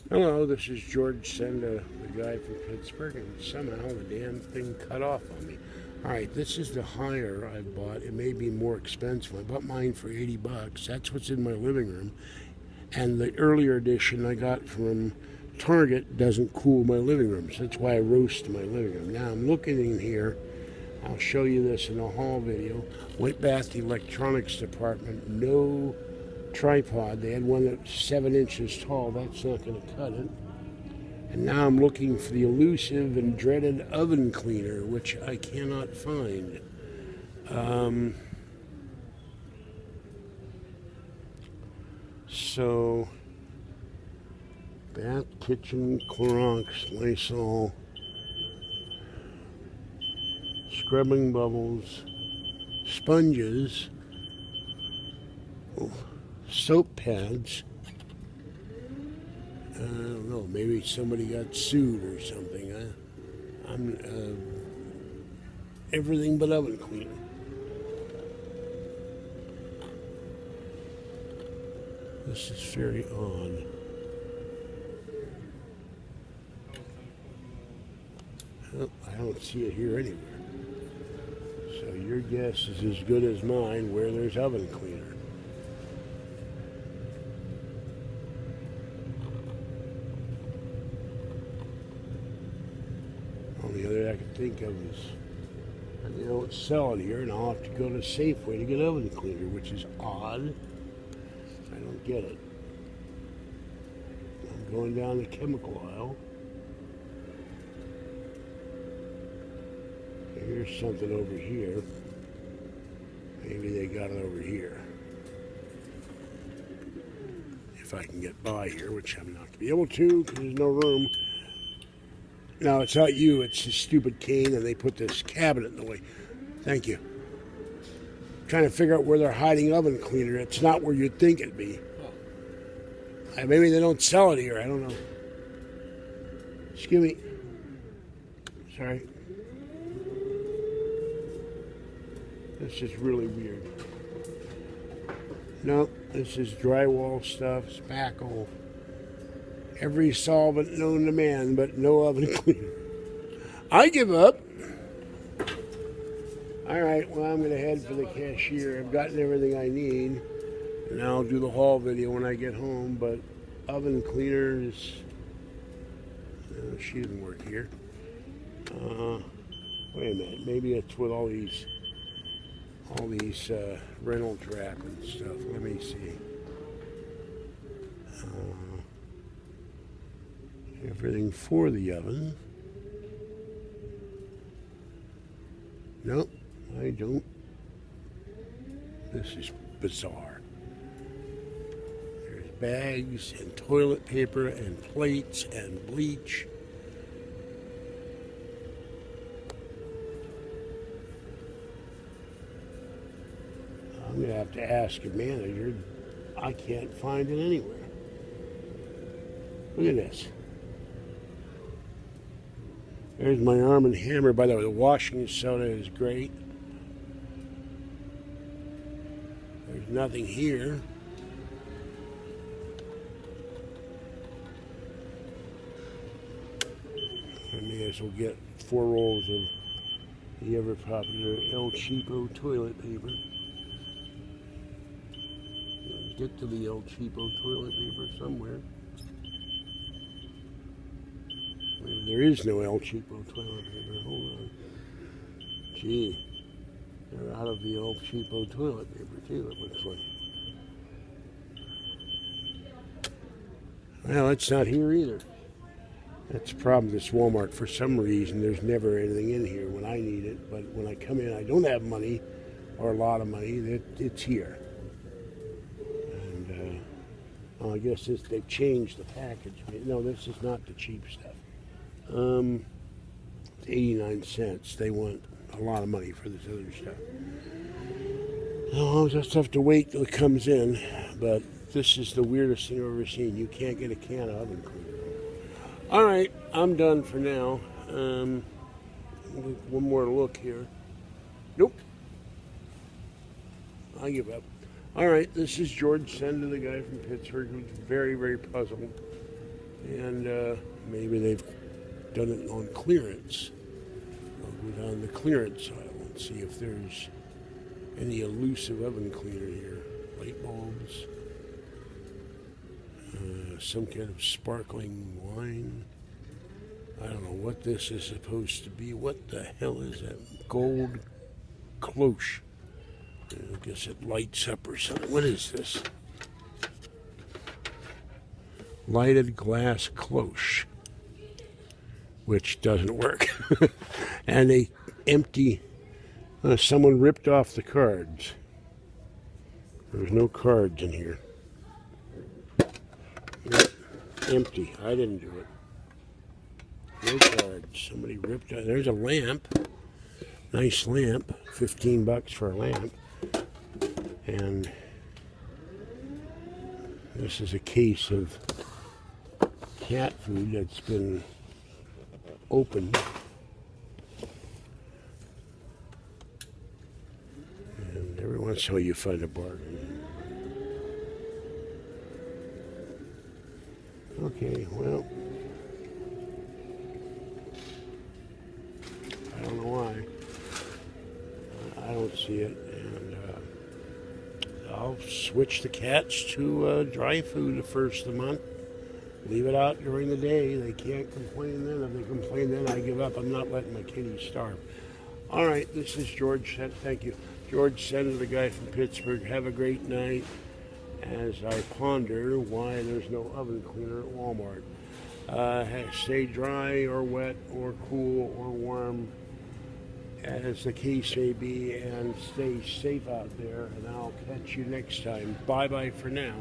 Hello, this is George Senda, the guy from Pittsburgh, and somehow the damn thing cut off on me. Alright, this is the higher I bought. It may be more expensive. I bought mine for 80 bucks. That's what's in my living room. And the earlier edition I got from Target doesn't cool my living room, so that's why I roast my living room. Now I'm looking in here. I'll show you this in a haul video. Went back to the electronics department. No tripod. They had one that's 7 inches tall. That's not going to cut it. And now I'm looking for the elusive and dreaded oven cleaner, which I cannot find. So, bath, kitchen, Clorox, Lysol, scrubbing bubbles, sponges, soap pads. I don't know, maybe somebody got sued or something. I'm everything but oven cleaner. This is very odd. Oh, I don't see it here anywhere. So your guess is as good as mine where there's oven cleaner. Only other I can think of is they don't sell it here, and I'll have to go to Safeway to get oven cleaner, which is odd. I don't get it. I'm going down the chemical aisle. Here's something over here. Maybe they got it over here. If I can get by here, which I'm not going to be able to because there's no room. No, it's not you. It's this stupid cane, and they put this cabinet in the way. Thank you. I'm trying to figure out where they're hiding oven cleaner. It's not where you'd think it'd be. Maybe they don't sell it here. I don't know. Excuse me. Sorry. This is really weird. No, this is drywall stuff, spackle, every solvent known to man, but no oven cleaner. I give up. All right, well, I'm going to head for the cashier. I've gotten everything I need, and I'll do the haul video when I get home, but oven cleaners, she doesn't work here. Wait a minute, maybe it's with all these Reynolds wrap and stuff. Let me see. Everything for the oven. Nope, I don't. This is bizarre. There's bags and toilet paper and plates and bleach. I'm going to have to ask a manager. I can't find it anywhere. Look at this. There's my Arm & Hammer. By the way, the washing soda is great. There's nothing here. I may as well get 4 rolls of the ever popular El Cheapo toilet paper. Get to the El Cheapo toilet paper somewhere. Maybe there is no El Cheapo toilet paper. Hold on. Gee, they're out of the El Cheapo toilet paper too, it looks like. Well, it's not here either. That's the problem with this Wal Mart. For some reason, there's never anything in here when I need it. But when I come in, I don't have money or a lot of money. It's here. And I guess they've changed the package. No, this is not the cheap stuff. It's 89 cents. They want a lot of money for this other stuff. I'll just have to wait till it comes in. But this is the weirdest thing I've ever seen. You can't get a can of oven cleaner. All right, I'm done for now. One more look here. Nope. I give up. All right, this is George Senda, the guy from Pittsburgh, who's very, very puzzled. And maybe they've done it on clearance. I'll go down the clearance aisle and see if there's any elusive oven cleaner here. Light bulbs. Some kind of sparkling wine. I don't know what this is supposed to be. What the hell is that? Gold cloche. I guess it lights up or something. What is this? Lighted glass cloche, which doesn't work. And they empty. Someone ripped off the cards. There's no cards in here. Yep. Empty. I didn't do it. No cards. Somebody ripped out. There's a lamp. Nice lamp. $15 for a lamp. And this is a case of cat food that's been opened. And every once in a while you find a bargain. Okay, well, I don't know why. I don't see it, and I'll switch the cats to dry food the first of the month. Leave it out during the day. They can't complain then. If they complain then, I give up. I'm not letting my kitties starve. All right, this is George. Thank you. George Senda, the guy from Pittsburgh. Have a great night as I ponder why there's no oven cleaner at Wal Mart. Stay dry or wet or cool or warm, as the case may be, and stay safe out there, and I'll catch you next time. Bye-bye for now.